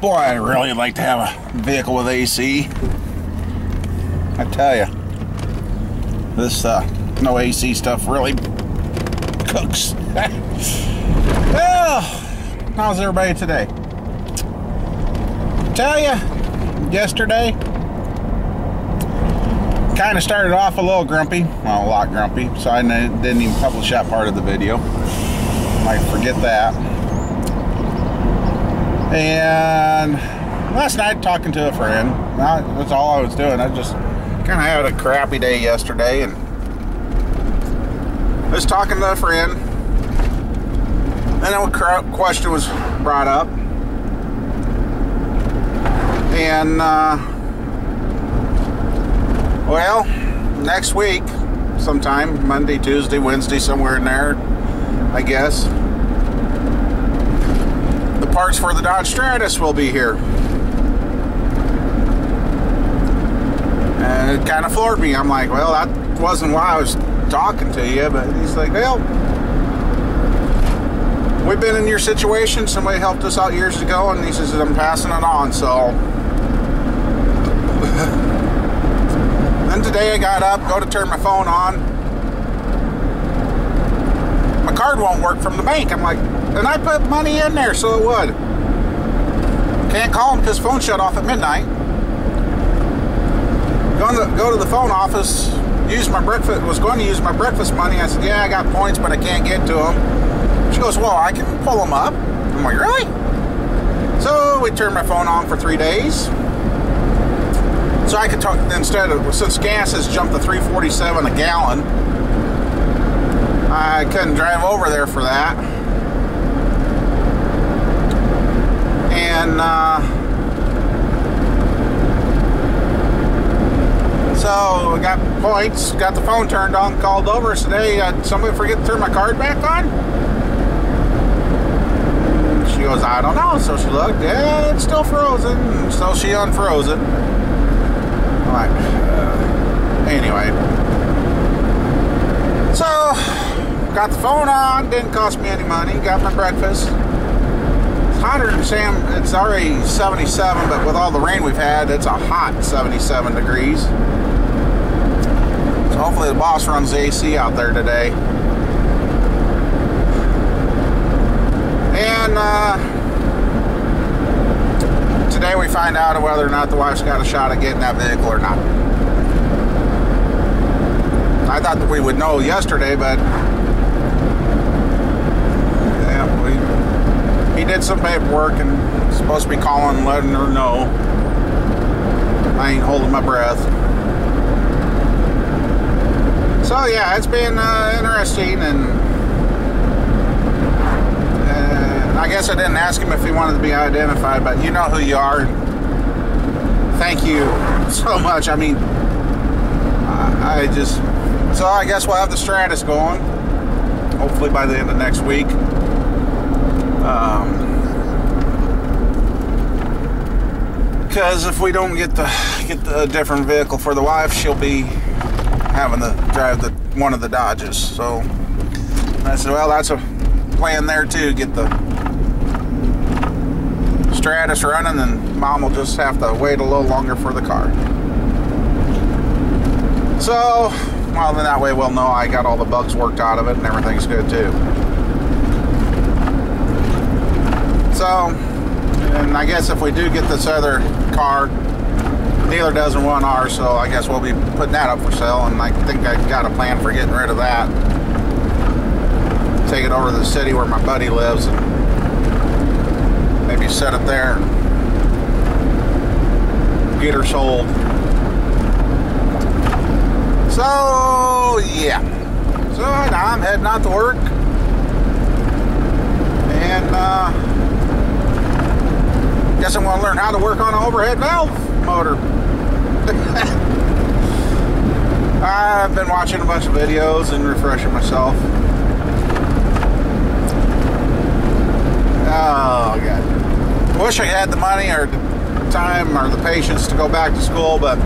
Boy, I'd really like to have a vehicle with AC. I tell you, this no AC stuff really cooks. Well, how's everybody today? Tell you, yesterday kind of started off a little grumpy, well, a lot grumpy, so I didn't even publish that part of the video. Might forget that. And last night, talking to a friend, that's all I was doing. I just kind of had a crappy day yesterday, and I was talking to a friend, and then a question was brought up, and well, next week, sometime, Monday, Tuesday, Wednesday, somewhere in there, I guess, the parts for the Dodge Stratus will be here. And it kind of floored me. I'm like, well, that wasn't why I was talking to you, but he's like, well, we've been in your situation. Somebody helped us out years ago, and he says, I'm passing it on, so. Then today I got up, go to turn my phone on. My card won't work from the bank. I'm like, and I put money in there so it would. Can't call him because phone shut off at midnight. Go to the phone office, was going to use my breakfast money. I said, yeah, I got points, but I can't get to them. She goes, well, I can pull them up. I'm like, really? So we turned my phone on for 3 days. So I could talk, instead of, since gas has jumped to $3.47 a gallon, I couldn't drive over there for that. And so I got points, got the phone turned on, called over, said, hey, somebody forget to turn my card back on? She goes, I don't know. So she looked, yeah, it's still frozen. So she unfroze it. I'm like, anyway. So, got the phone on, didn't cost me any money, got my breakfast. It's hotter than Sam, it's already 77, but with all the rain we've had, it's a hot 77 degrees. So hopefully the boss runs the AC out there today. And today we find out whether or not the wife's got a shot at getting that vehicle or not. I thought that we would know yesterday, but yeah, he did some paperwork and supposed to be calling and letting her know. I ain't holding my breath. So yeah, it's been interesting, and I guess I didn't ask him if he wanted to be identified, but you know who you are. And thank you so much. I mean, so I guess we'll have the Stratus going, hopefully by the end of next week. Because if we don't get the different vehicle for the wife, she'll be having to drive one of the Dodges. So I said, well, that's a plan there too. Get the Stratus running, and Mom will just have to wait a little longer for the car. So, well, then that way we'll know I got all the bugs worked out of it and everything's good too. So, and I guess if we do get this other car, dealer doesn't want ours, so I guess we'll be putting that up for sale, and I think I got a plan for getting rid of that. Take it over to the city where my buddy lives and maybe set it there and get her sold. So yeah, so now I'm heading out to work, and guess I'm going to learn how to work on an overhead valve motor. I've been watching a bunch of videos and refreshing myself. Oh God, I wish I had the money or the time or the patience to go back to school, but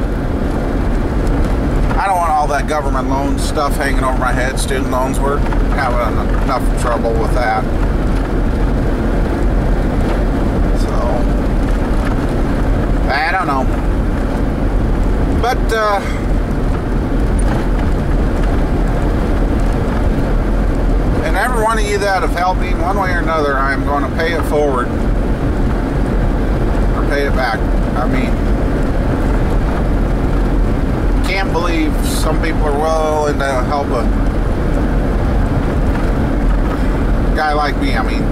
I don't want all that government loan stuff hanging over my head. Student loans, we're having enough trouble with that. So I don't know. But, and every one of you that have helped me one way or another, I am going to pay it forward. Or pay it back. I mean, can't believe some people are willing to help a guy like me. I mean,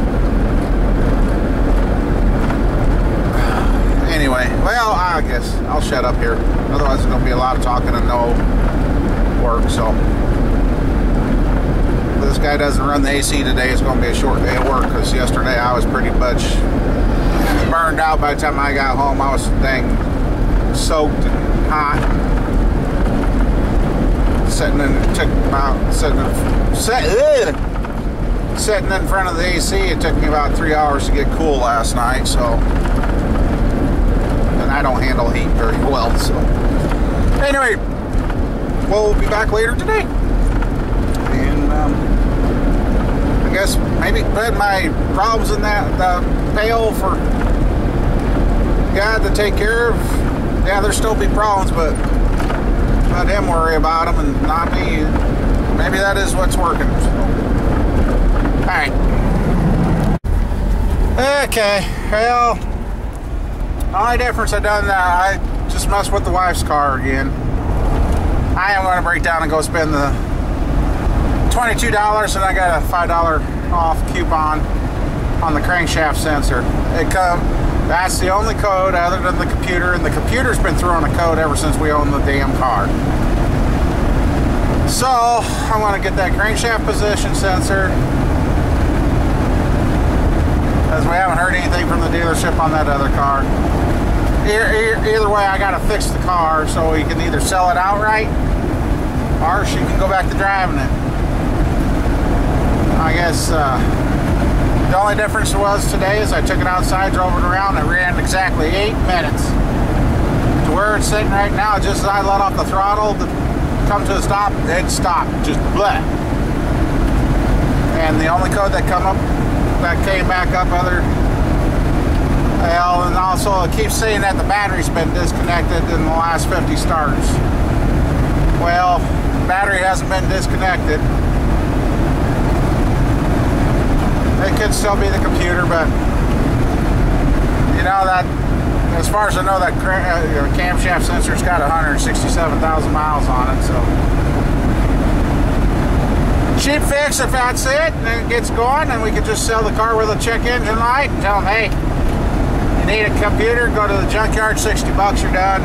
anyway, well, I guess I'll shut up here. Otherwise, there's going to be a lot of talking and no work. So, if this guy doesn't run the AC today, it's going to be a short day of work, because yesterday I was pretty much burned out. By the time I got home, I was dang soaked and hot. Sitting in front of the AC, it took me about 3 hours to get cool last night. So, and I don't handle heat very well. So, anyway, we'll be back later today, and I guess maybe put my problems in the pail for God to take care of. Yeah, there'll still be problems, but let him worry about them and not me. Maybe that is what's working. So. Alright. Okay, well, the only difference I done that, I just messed with the wife's car again. I am going to break down and go spend the $22, and I got a $5 off coupon on the crankshaft sensor. That's the only code other than the computer, and the computer's been throwing a code ever since we owned the damn car. So, I want to get that crankshaft position sensor, as we haven't heard anything from the dealership on that other car. Either way, I got to fix the car so we can either sell it outright, or she can go back to driving it. I guess, the only difference was today is I took it outside, drove it around, and it ran exactly 8 minutes. To where it's sitting right now, just as I let off the throttle to come to a stop, it stopped. Just bleh. And the only code that came back up and also it keeps saying that the battery's been disconnected in the last 50 starts. Well, the battery hasn't been disconnected. It could still be the computer, but you know that, as far as I know, that camshaft sensor's got 167,000 miles on it. So cheap fix if that's it, and it gets going, and we could just sell the car with a check engine light and tell them, hey, you need a computer, go to the junkyard, $60, you're done.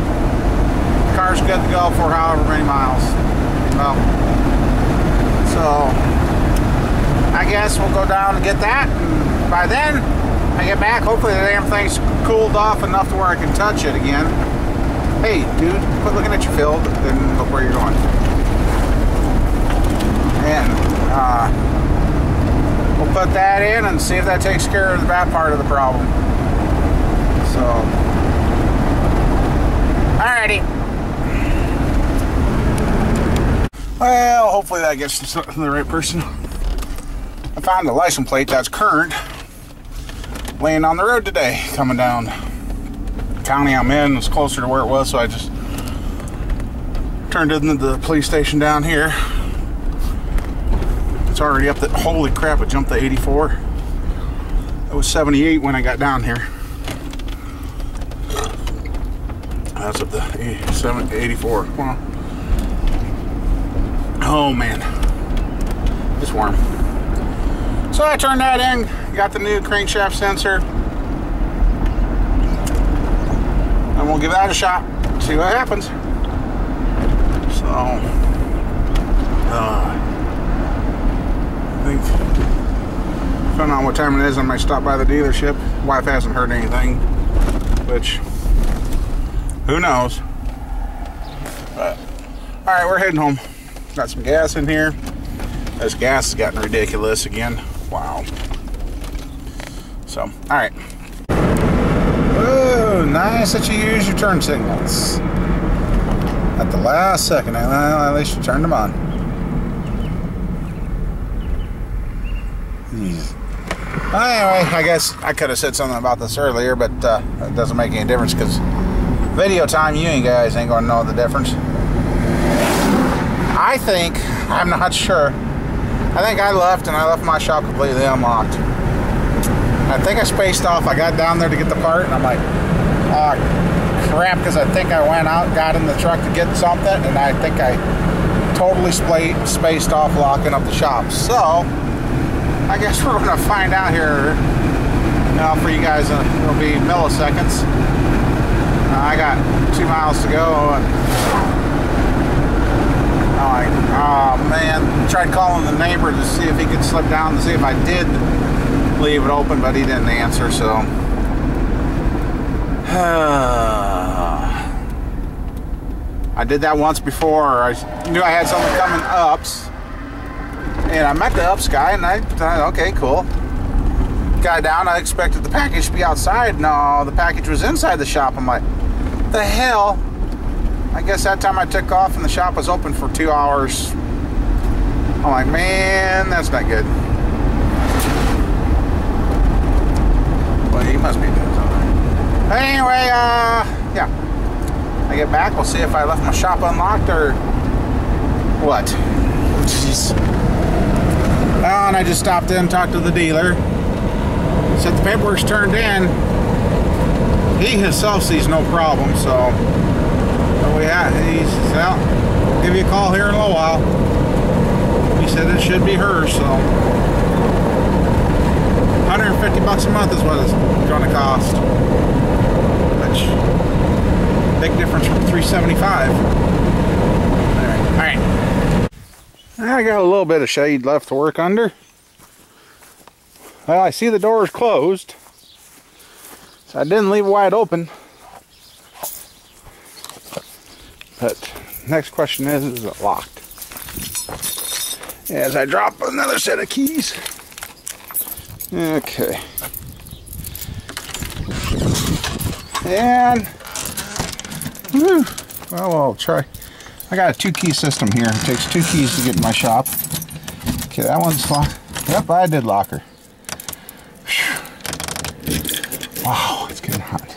The car's good to go for however many miles. Well, so I guess we'll go down and get that, and by then I get back, hopefully the damn thing's cooled off enough to where I can touch it again. Hey dude, quit looking at your field and look where you're going. And we'll put that in and see if that takes care of that part of the problem. So, alrighty. Well, hopefully that gets to the right person. I found the license plate that's current laying on the road today, coming down the county I'm in. It's closer to where it was, so I just turned it into the police station down here. It's already up. Holy crap, it jumped to 84. It was 78 when I got down here. That's up to 84. Well, oh man, it's warm. So I turned that in, got the new crankshaft sensor, and we'll give that a shot, see what happens. So, I think, depending on what time it is, I might stop by the dealership. Wife hasn't heard anything, which, who knows. But, alright, we're heading home. Got some gas in here. This gas has gotten ridiculous again. Wow. So, alright. Oh, nice that you use your turn signals. At the last second, at least you turned them on. Jeez. Anyway, I guess I could have said something about this earlier, but it doesn't make any difference because video time, you guys ain't gonna know the difference. I think, I'm not sure, I think I left my shop completely unlocked. I think I spaced off. I got down there to get the part and I'm like, oh crap, because I think I went out, got in the truck to get something, and I think I totally spaced off locking up the shop. So I guess we're gonna find out here. Now for you guys, it'll be milliseconds. I got 2 miles to go, and I'm like, oh man. Tried calling the neighbor to see if he could slip down to see if I did leave it open, but he didn't answer. So I did that once before. I knew I had someone coming ups, and I met the ups guy, and I thought, okay, cool. Got down, I expected the package to be outside. No, the package was inside the shop. I'm like, the hell? I guess that time I took off and the shop was open for 2 hours. I'm like, man, that's not good. Well, he must be doing something. Anyway, yeah. I get back, we'll see if I left my shop unlocked or what. Jeez. Well, and I just stopped in and talked to the dealer. Said the paperwork's turned in. He himself sees no problem, so he says, well, I'll give you a call here in a little while. He said it should be hers, so $150 a month is what it's going to cost. Which, big difference from $375. All right. I got a little bit of shade left to work under. Well, I see the door is closed, so I didn't leave it wide open. But next question is it locked? As I drop another set of keys. Okay. And, well, I'll try. I got a 2-key system here. It takes 2 keys to get in my shop. Okay, that one's locked. Yep, I did lock her. Wow, it's getting hot.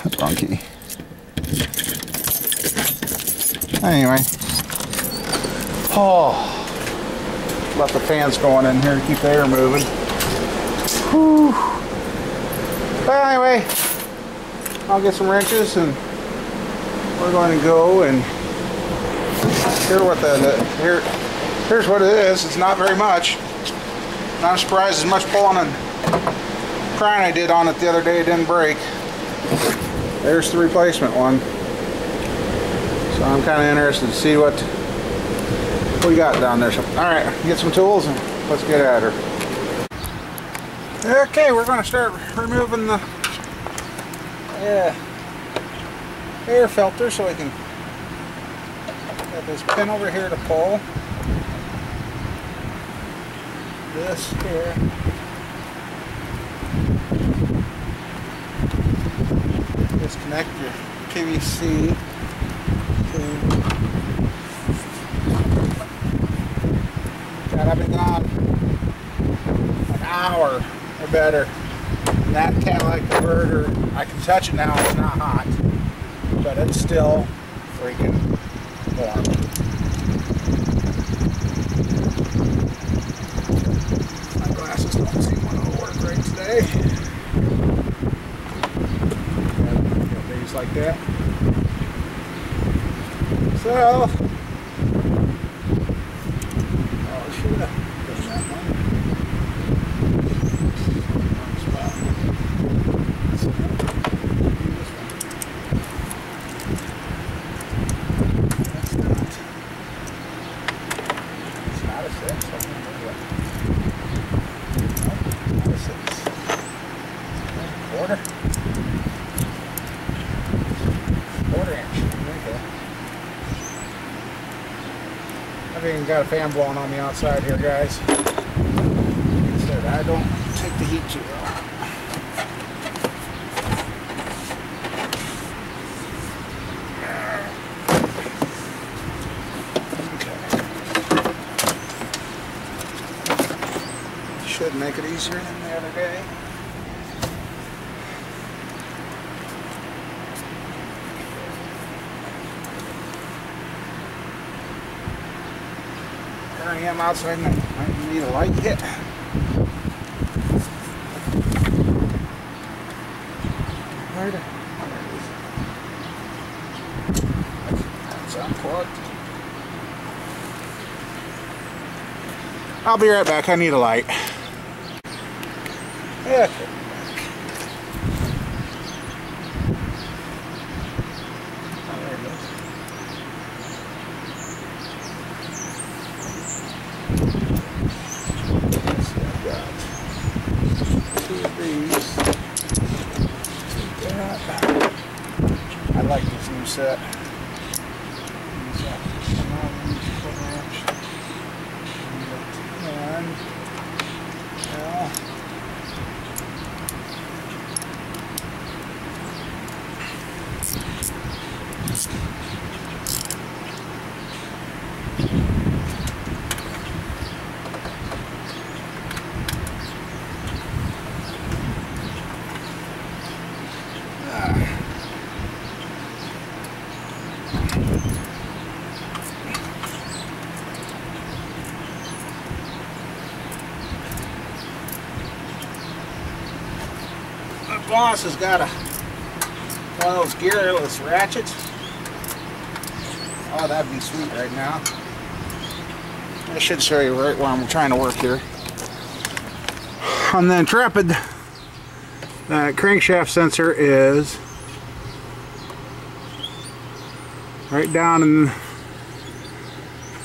That's wrong key. Anyway. Oh. Let the fans going in here to keep the air moving. Whew. But anyway, I'll get some wrenches and we're going to go and here's what it is. It's not very much. Not surprised as much pulling and prying I did on it the other day, it didn't break. There's the replacement one. So I'm kind of interested to see what we got down there. So, alright, get some tools and let's get at her. Okay, we're going to start removing the air filter so we can get this pin over here to pull. This here. Disconnect your PVC tube. God, I've been gone an hour or better. And that catalytic converter, I can touch it now, it's not hot, but it's still freaking warm. My glasses don't seem to work right today. Things like that. So, should have pushed that one. It's not a 6. Not a 6. Quarter. Quarter-inch. Okay. I've even got a fan blowing on the outside here, guys. Like I said, I don't take the heat too well. Okay. Should make it easier than the other day. Here I am outside and I need a light hit. That's unplugged. I'll be right back. I need a light. Yeah. I like this new set. Boss has got one of those gearless ratchets. Oh, that'd be sweet right now. I should show you right where I'm trying to work here. On the Intrepid, the crankshaft sensor is right down in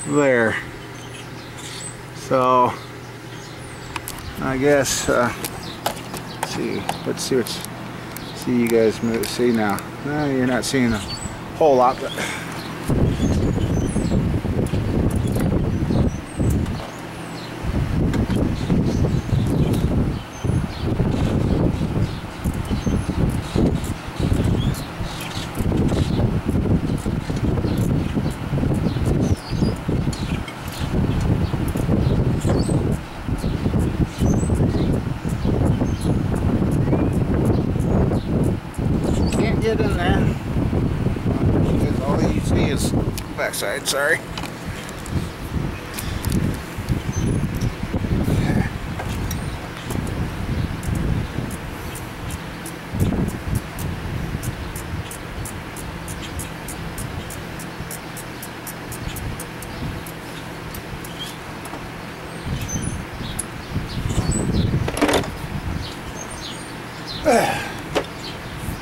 there. So I guess let's see you guys move. See now. No, you're not seeing a whole lot, but get in there. All you see is backside, sorry.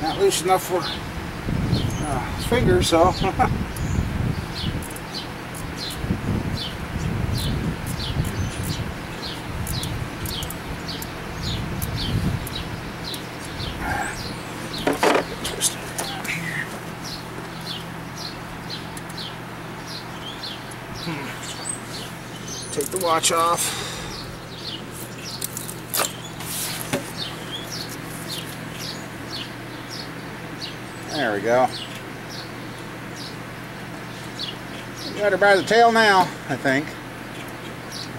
Not loose enough for fingers, so take the watch off. There we go. Got her by the tail now, I think.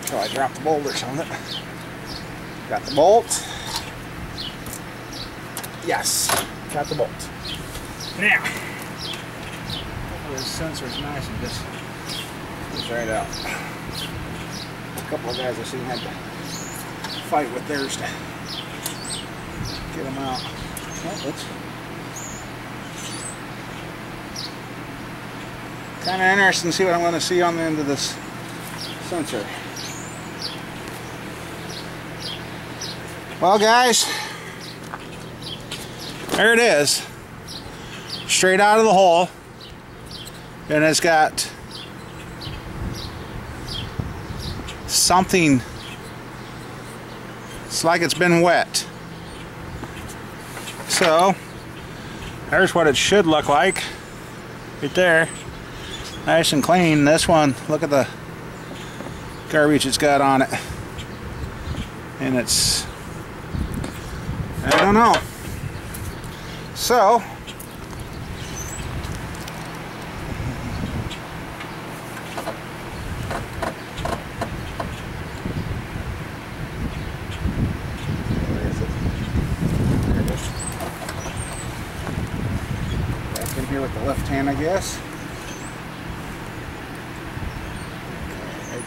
Until I drop the bolt or something. Got the bolt. Yes, got the bolt. Now, this sensor's nice and just goes right out. A couple of guys I've seen had to fight with theirs to get them out. Oh, let's. Kind of interesting to see what I'm going to see on the end of this sensor. Well, guys, there it is, straight out of the hole, and it's got something. It's like it's been wet. So there's what it should look like, right there. Nice and clean. This one, look at the garbage it's got on it. And it's, I don't know. So, where is it? There it is. Back in here with the left hand, I guess.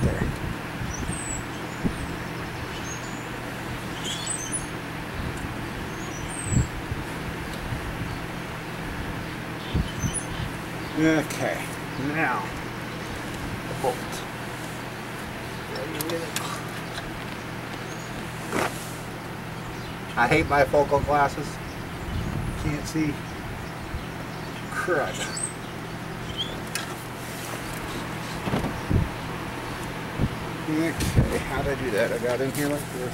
there. Okay, now the bolt. I hate bifocal glasses. Can't see crud. Okay, how did I do that? I got in here like this.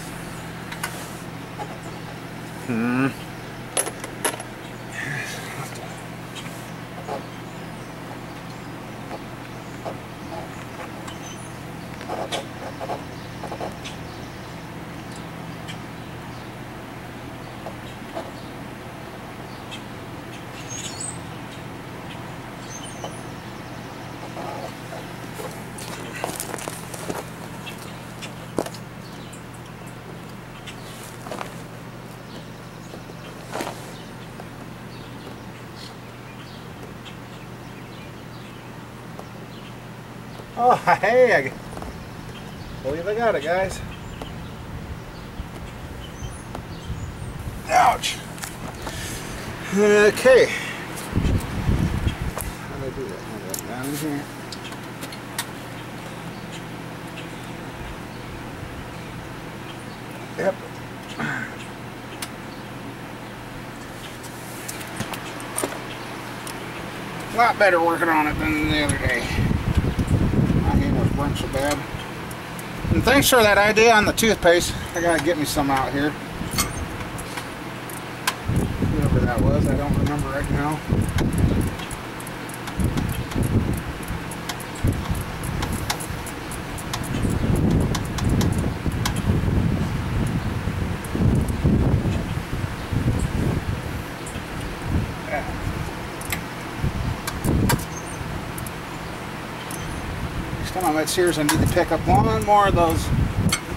Oh, hey, I believe I got it, guys. Ouch. Okay. How do I do that? How do I get down in here? Yep. A lot better working on it than the other day. Weren't so bad. And thanks for that idea on the toothpaste. I gotta get me some out here. Whoever that was, I don't remember right now. On that Sears, I need to pick up one more of those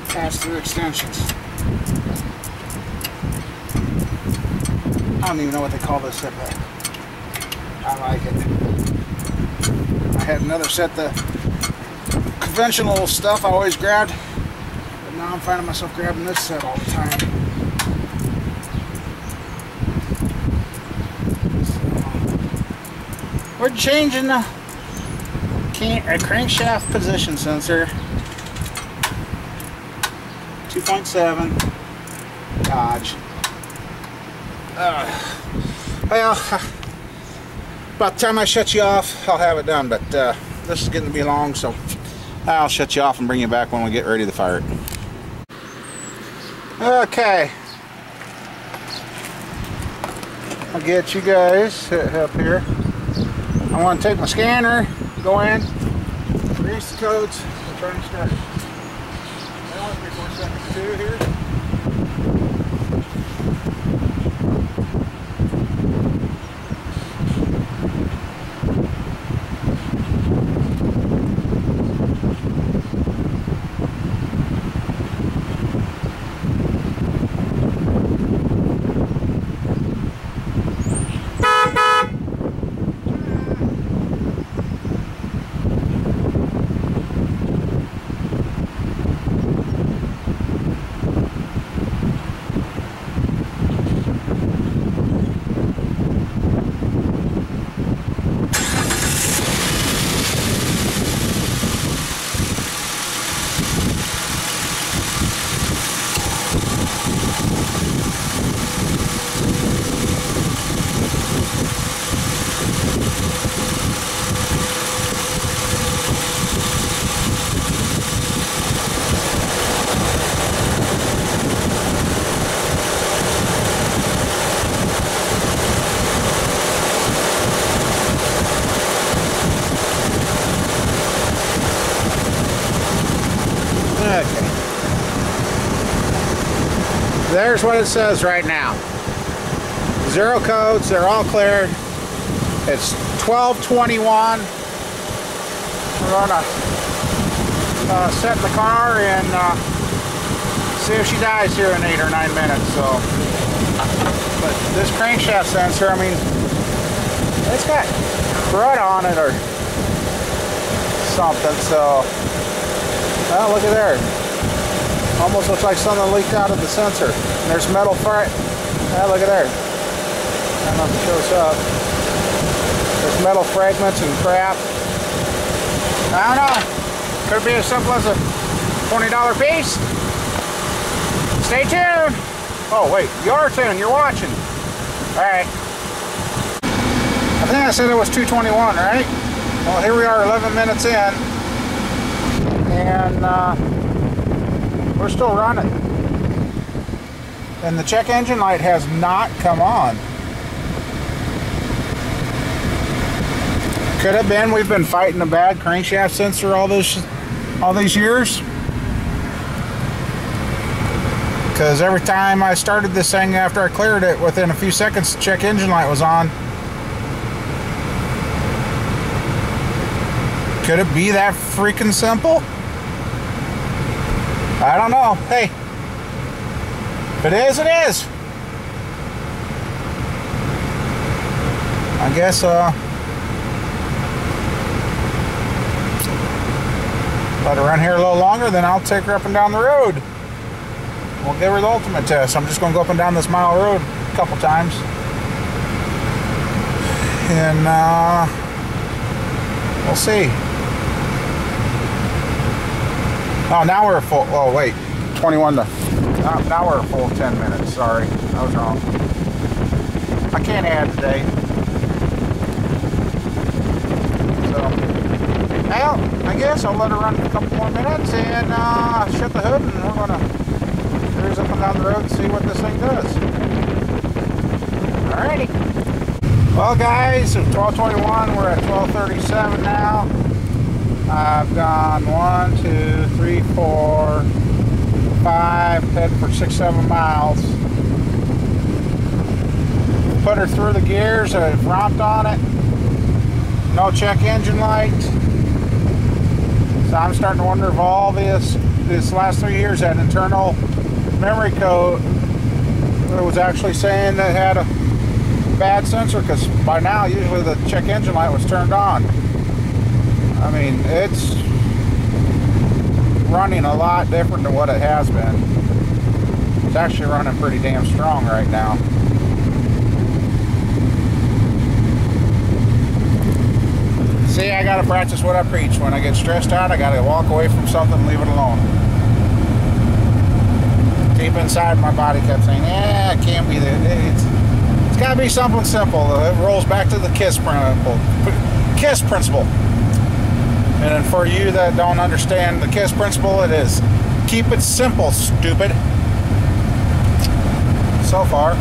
pass-through extensions. I don't even know what they call this set, but I like it. I had another set, the conventional stuff I always grabbed, but now I'm finding myself grabbing this set all the time. So, we're changing the a crankshaft position sensor, 2.7 Dodge. Well, about the time I shut you off, I'll have it done, but this is getting to be long, so I'll shut you off and bring you back when we get ready to fire it. Okay, I'll get you guys up here. I want to take my scanner, go in, erase the codes, and try and start it. That went before second 2 here. Okay. There's what it says right now. 0 codes, they're all clear. It's 12:21. We're gonna set the car and see if she dies here in 8 or 9 minutes. So, but this crankshaft sensor, I mean, it's got crud on it or something. So Oh, look at there. Almost looks like something leaked out of the sensor. And there's metal oh, look at there. I don't know if it shows up. There's metal fragments and crap. I don't know. Could be as simple as a $20 piece. Stay tuned. Oh, wait. You're tuned. You're watching. All right. I think I said it was 2:21, right? Well, here we are 11 minutes in. And we're still running. And the check engine light has not come on. Could have been we've been fighting a bad crankshaft sensor all these years. Because every time I started this thing after I cleared it, within a few seconds the check engine light was on. Could it be that freaking simple? I don't know. Hey, if it is, it is. I guess let her run here a little longer, then I'll take her up and down the road. We'll give her the ultimate test. I'm just going to go up and down this mile road a couple times. And we'll see. Oh, now we're a full, oh wait, 21 to, now we're a full 10 minutes, sorry, I was wrong. I can't add today. So, well, I guess I'll let her run for a couple more minutes and shut the hood, and we're going to cruise up and down the road and see what this thing does. Alrighty. Well guys, it's 12:21, we're at 12:37 now. I've gone 1, 2, 3, 4, 5, heading for 6, 7 miles. Put her through the gears, I've romped on it. No check engine light. So I'm starting to wonder if all this last 3 years had internal memory code that was actually saying that it had a bad sensor, because by now usually the check engine light was turned on. I mean, it's running a lot different than what it has been. It's actually running pretty damn strong right now. See, I gotta practice what I preach. When I get stressed out, I gotta walk away from something and leave it alone. Deep inside, my body kept saying, yeah, it can't be that. It's gotta be something simple. It rolls back to the KISS principle. KISS principle. And for you that don't understand the KISS principle, it is keep it simple, stupid. So far.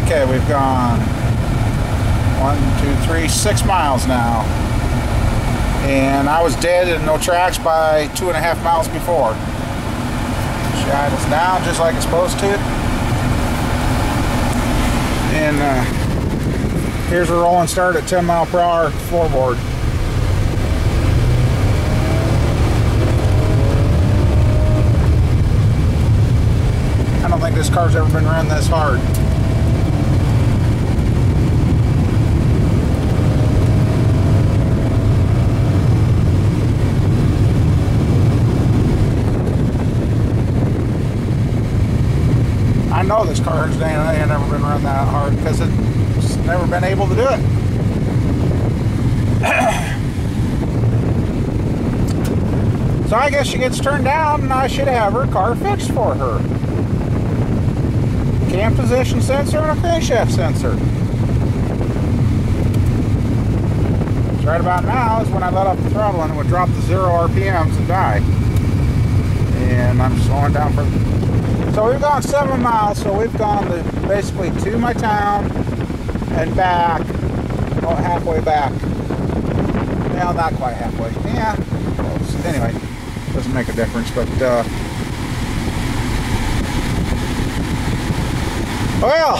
Okay, we've gone 1, 2, 3, 6 miles now. And I was dead and no tracks by 2.5 miles before. She idles down just like it's supposed to. And here's a rolling start at 10 mile per hour floorboard. I don't think this car's ever been run this hard. I know this car ain't never been run that hard because it's never been able to do it. So I guess she gets turned down and I should have her car fixed for her. Cam position sensor and a crankshaft sensor. So right about now is when I let off the throttle and it would drop to 0 RPMs and die. And I'm slowing down for... So we've gone 7 miles, so we've gone basically to my town and back, well, halfway back. Well, not quite halfway. Yeah, close. Anyway, doesn't make a difference, but well,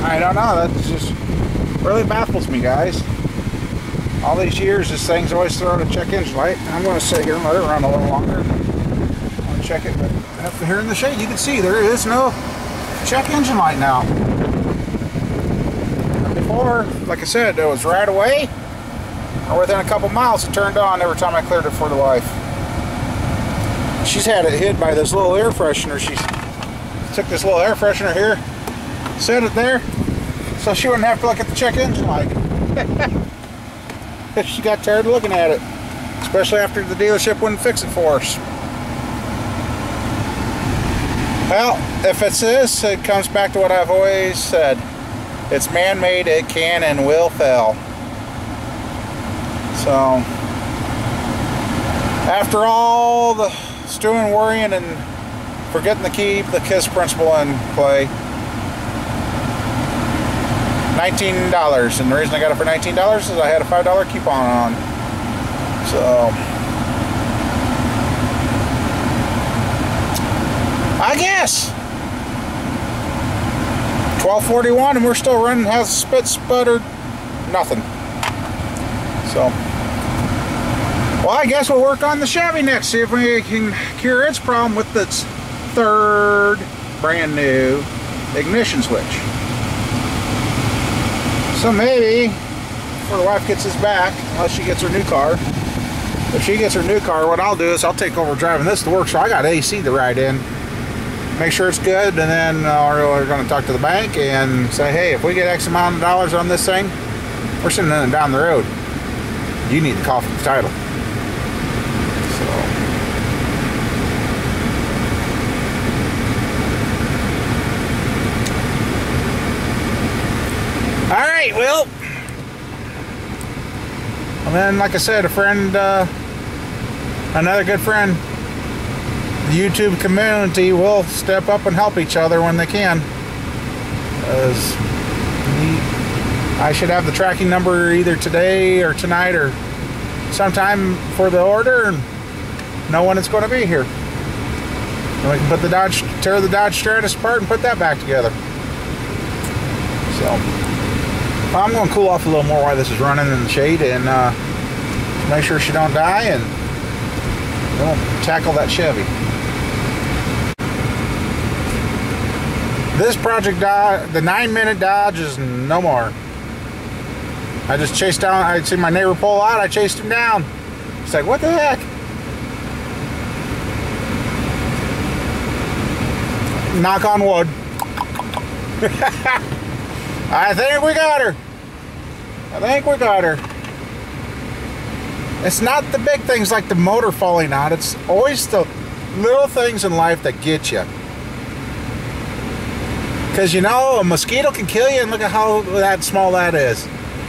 I don't know. That just really baffles me, guys. All these years, this thing's always throwing a check engine light. I'm going to sit here and let it run a little longer. I'll check it, but up here in the shade, you can see there is no check engine light now. Before, like I said, it was right away. or within a couple miles, it turned on every time I cleared it for the wife. She's had it hid by this little air freshener. She took this little air freshener here, set it there, so she wouldn't have to look at the check engine light. She got tired of looking at it, especially after the dealership wouldn't fix it for us. Well, if it's this, it comes back to what I've always said. It's man-made, it can and will fail. So, after all the stewing, worrying, and forgetting to keep the KISS principle in play, $19. And the reason I got it for $19 is I had a $5 coupon on. So, I guess $12.41 and we're still running, has spit, sputtered, nothing. So, well, I guess we'll work on the Chevy next, see if we can cure its problem with its third brand new ignition switch. So maybe before the wife gets this back, unless she gets her new car, if she gets her new car, what I'll do is I'll take over driving this to work, so I got AC to ride in, make sure it's good, and then we're going to talk to the bank and say, hey, if we get X amount of dollars on this thing, we're sending it down the road. You need to call for the title. So, all right, well, and then, like I said, a friend, another good friend, the YouTube community will step up and help each other when they can. I should have the tracking number either today or tonight or sometime for the order and know when it's going to be here. And we can put the Dodge, tear the Dodge Stratus apart and put that back together. So, I'm going to cool off a little more while this is running in the shade and make sure she don't die, and we'll tackle that Chevy. This project, the 9-minute Dodge, is no more. I just chased down, I see my neighbor pull out, I chased him down. It's like, what the heck? Knock on wood. I think we got her. I think we got her. It's not the big things like the motor falling out. It's always the little things in life that get you. Because, you know, a mosquito can kill you, and look at how that small that is.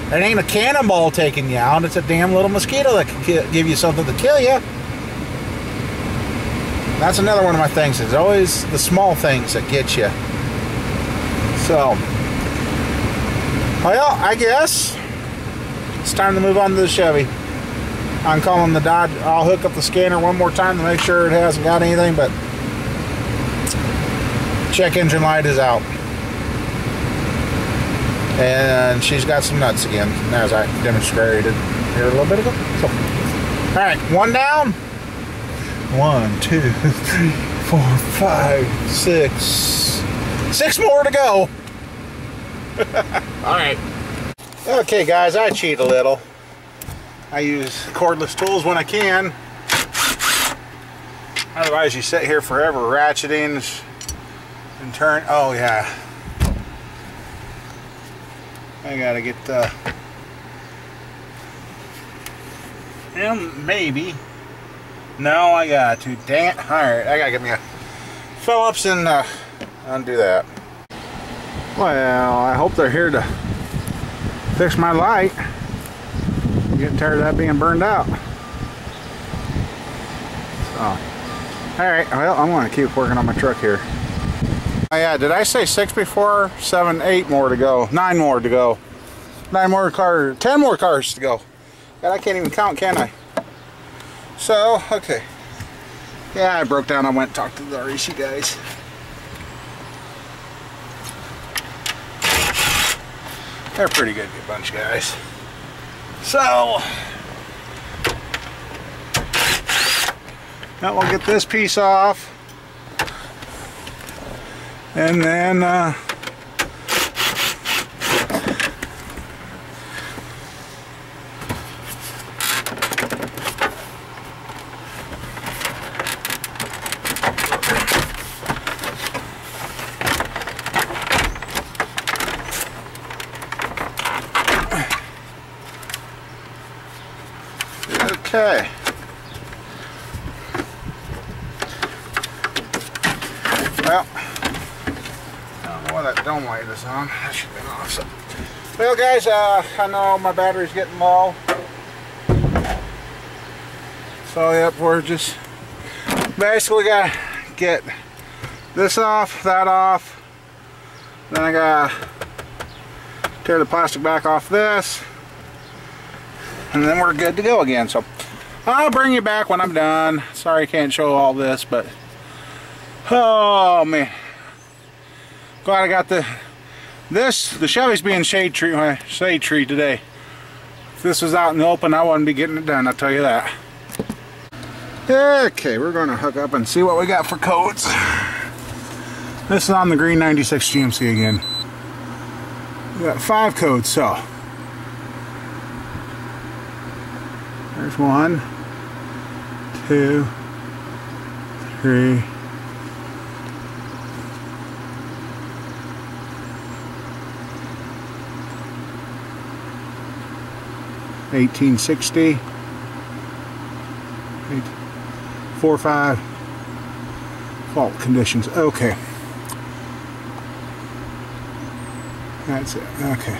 It ain't a cannonball taking you out. It's a damn little mosquito that can give you something to kill you. That's another one of my things. It's always the small things that get you. So, well, I guess it's time to move on to the Chevy. I'm calling the Dodge. I'll hook up the scanner one more time to make sure it hasn't got anything, but check engine light is out. And she's got some nuts again, as I demonstrated here a little bit ago. So, all right, one down. 1, 2, 3, 4, 5, 6. 6 more to go. All right. Okay, guys, I cheat a little. I use cordless tools when I can. Otherwise, you sit here forever ratcheting and turn. Oh, yeah. I gotta get and maybe. No, I got to. Dang it. Alright, I gotta get me a Phillips and undo that. Well, I hope they're here to fix my light. I'm getting tired of that being burned out. So, alright, well, I'm gonna keep working on my truck here. Oh yeah, did I say 6 before? 7, 8 more to go. 9 more to go. 9 more cars. 10 more cars to go. God, I can't even count, can I? So, okay. Yeah, I broke down. I went and talked to the REC guys. They're pretty good bunch, guys. So, now we'll get this piece off. And then Okay. Well, I don't know why that dome light is on. That should have been off. So. Well, guys, I know my battery's getting low. So, yep, we're just basically got to get this off, that off. Then I got to tear the plastic back off this. And then we're good to go again. So, I'll bring you back when I'm done. Sorry I can't show all this, but oh man, glad I got the Chevy's being shade tree today. If this was out in the open, I wouldn't be getting it done, I'll tell you that. Okay, we're going to hook up and see what we got for codes. This is on the green 96 GMC again. We got 5 codes, so there's 1, 2, 3. 1860, 45 fault conditions. Okay, that's it. Okay,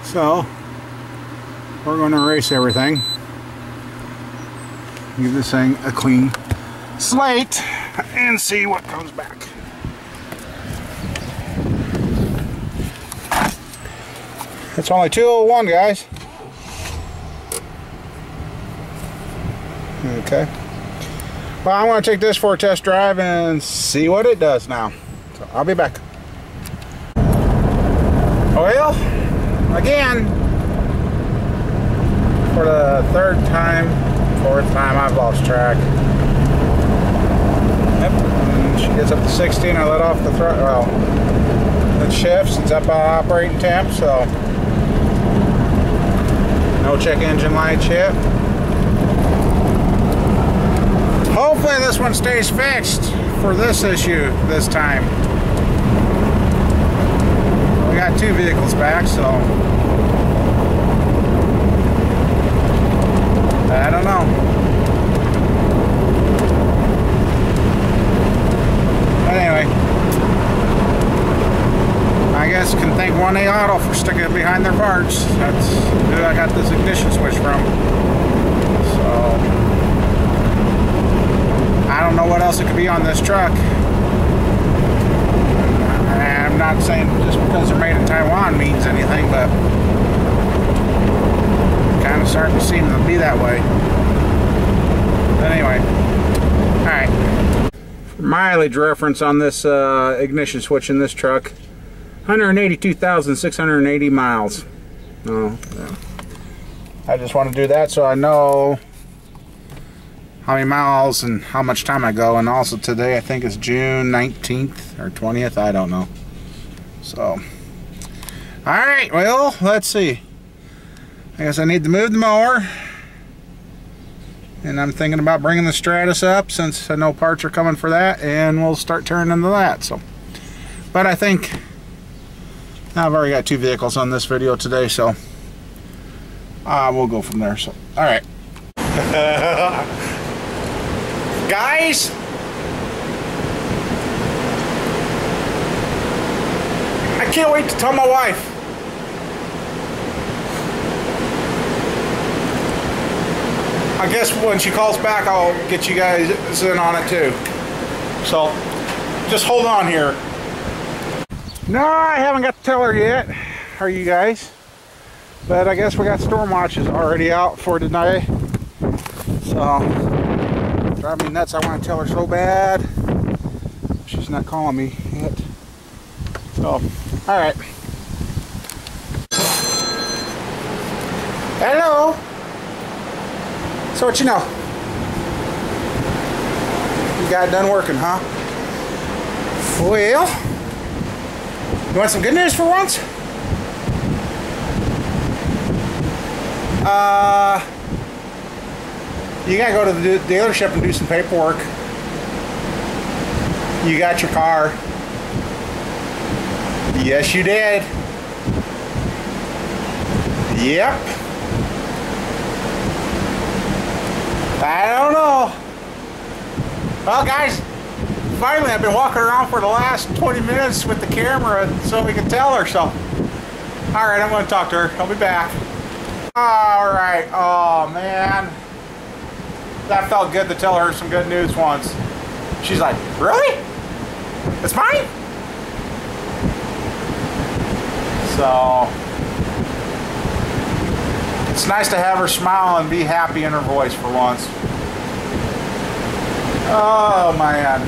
so we're going to erase everything, give this thing a clean slate, and see what comes back. It's only 201, guys. Okay. Well, I want to take this for a test drive and see what it does now. So I'll be back. Well, again, for the 3rd time, 4th time, I've lost track. Yep. And she gets up to 16. I let off the throttle. Well, it shifts. It's up operating temp, so. No check engine lights yet. Hopefully this one stays fixed for this issue this time. We got 2 vehicles back, so I don't know. But anyway, I guess can thank 1A Auto for sticking it behind their parts. That's who I got this ignition switch from. So I don't know what else it could be on this truck. I'm not saying just because they're made in Taiwan means anything, but kind of starting to seem to be that way. But anyway, alright. For mileage reference on this ignition switch in this truck, 182,680 miles. Oh, yeah. I just want to do that so I know how many miles and how much time I go. And also today I think it's June 19th or 20th, I don't know. So alright, well, let's see. I guess I need to move the mower, and I'm thinking about bringing the Stratus up since I know parts are coming for that, and we'll start turning into that. So, but I think I've already got 2 vehicles on this video today, so we'll go from there. So, all right. Guys, I can't wait to tell my wife. I guess when she calls back, I'll get you guys in on it too. So, just hold on here. No, I haven't got to tell her yet, or you guys. But I guess we got storm watches already out for today. So, driving me nuts. I want to tell her so bad. She's not calling me yet. So, alright. Hello. So what you know? You got it done working, huh? Well, you want some good news for once? You gotta go to the dealership and do some paperwork. You got your car. Yes, you did. Yep. I don't know. Well, guys, finally I've been walking around for the last 20 minutes with the camera so we can tell her something. All right, I'm going to talk to her. I'll be back. All right. Oh, man. That felt good to tell her some good news once. She's like, really? It's mine? So, it's nice to have her smile and be happy in her voice for once. Oh, man.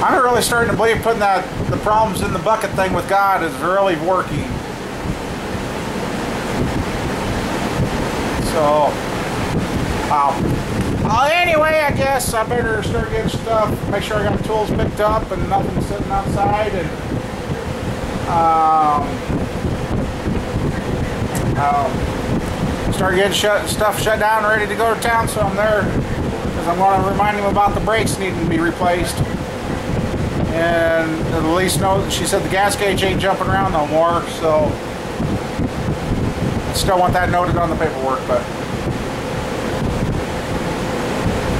I'm really starting to believe putting the problems in the bucket thing with God is really working. So, anyway, I guess I better start getting stuff, make sure I got tools picked up and nothing sitting outside, and start getting stuff shut down, ready to go to town, so I'm there, because I'm going to remind him about the brakes needing to be replaced. And at least know, she said the gas gauge ain't jumping around no more, so I still want that noted on the paperwork. But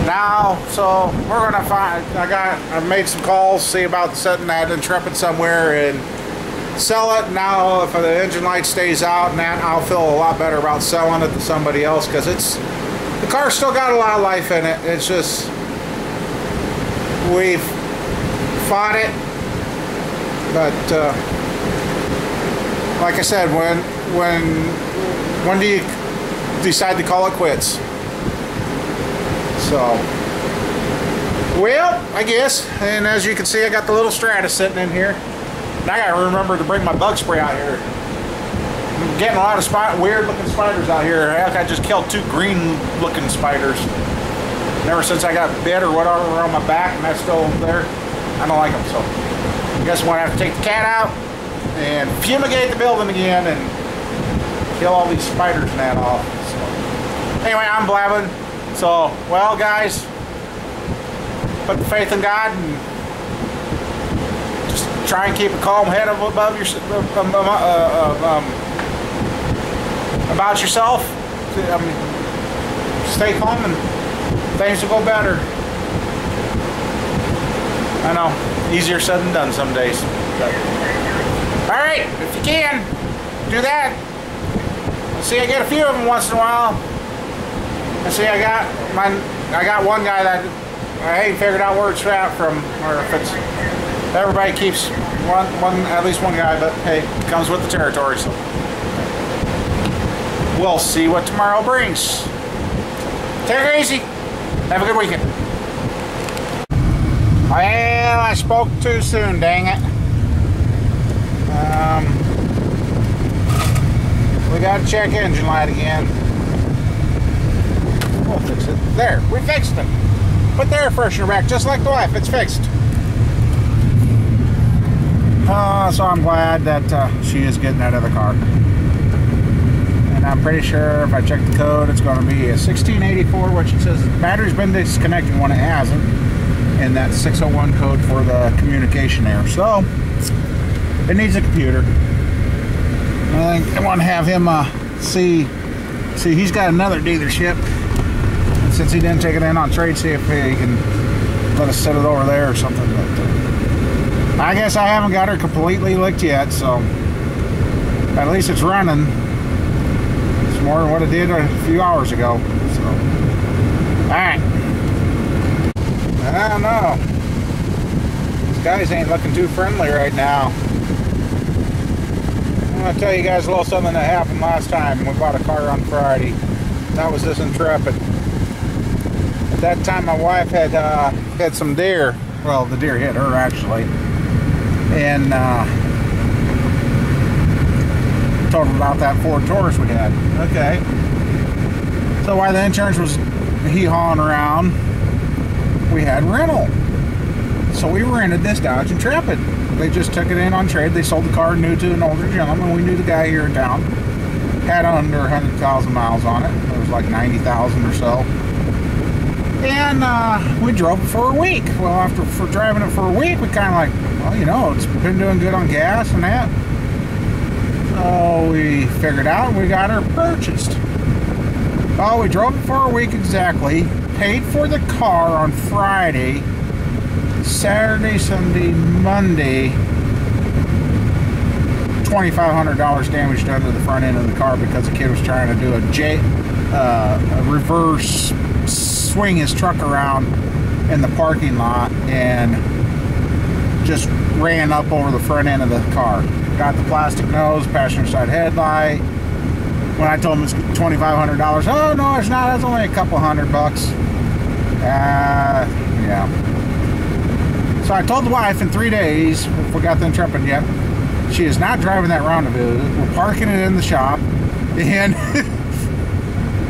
now, so we're gonna find. I've made some calls, see about setting that Intrepid somewhere and sell it. Now, if the engine light stays out, and that, I'll feel a lot better about selling it to somebody else, because the car's still got a lot of life in it. It's just we've fought it, but like I said, when do you decide to call it quits? So, well, I guess, and as you can see, I got the little Stratus sitting in here, and I gotta remember to bring my bug spray out here. I'm getting a lot of weird looking spiders out here. I just killed 2 green looking spiders. And ever since I got bit or whatever on my back, and that's still there, I don't like them, so I guess I'm going to have to take the cat out and fumigate the building again and kill all these spiders and that off. So, anyway, I'm blabbing. So, well, guys, put the faith in God and just try and keep a calm head above your, about yourself. I mean, stay calm and things will go better. I know, easier said than done some days. But, all right, if you can, do that. See, I get a few of them once in a while. And see, I got one guy that I ain't figured out where it's at from, or if it's everybody keeps at least one guy, but hey, it comes with the territory. So we'll see what tomorrow brings. Take it easy. Have a good weekend. Well, I spoke too soon, dang it. We got to check engine light again. We'll fix it. There, we fixed it. Put the air freshener back, just like the wife. It's fixed. So I'm glad that she is getting that other car. And I'm pretty sure if I check the code, it's going to be a 1684, which it says the battery's been disconnected when it hasn't. And that 601 code for the communication there. So it needs a computer. I want to have him see he's got another dealership. And since he didn't take it in on trade, see if he can let us set it over there or something. But I guess I haven't got her completely licked yet, so at least it's running. It's more than what it did a few hours ago. So alright. I don't know. These guys ain't looking too friendly right now. I'm going to tell you guys a little something that happened last time. We bought a car on Friday. That was this Intrepid. At that time my wife had some deer. Well, the deer hit her actually. And told them about that Ford Taurus we had. Okay. So while the insurance was hee-hawing around, we had rental. So we rented this Dodge Intrepid. They just took it in on trade. They sold the car new to an older gentleman. We knew the guy here in town. Had under 100,000 miles on it. It was like 90,000 or so. And we drove it for a week. Well, after driving it for a week, we kind of like, well, you know, it's been doing good on gas and that. So we figured out we got her purchased. Oh, we drove it for a week exactly. Paid for the car on Friday, Saturday, Sunday, Monday. $2,500 damage done to the front end of the car because the kid was trying to do a reverse, swing his truck around in the parking lot and just ran up over the front end of the car. Got the plastic nose, passenger side headlight. When I told him it's $2,500, oh no, it's not. It's only a couple $100. Yeah. So I told the wife in 3 days, if we got the intrepid yet, she is not driving that rendezvous. We're parking it in the shop and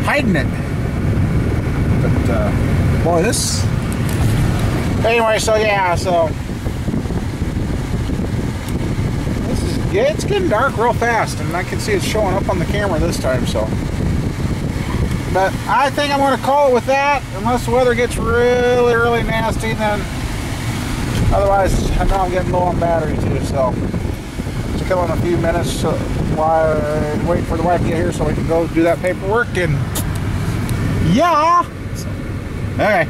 hiding it. But boy, this. Anyway, so yeah, so this is, yeah, it's getting dark real fast, and I can see it showing up on the camera this time. So, but I think I'm going to call it with that, unless the weather gets really, really nasty. Then, otherwise, I know I'm getting low on battery too. So, just kill in a few minutes while I wait for the wife to get here so we can go do that paperwork and yeah. Okay.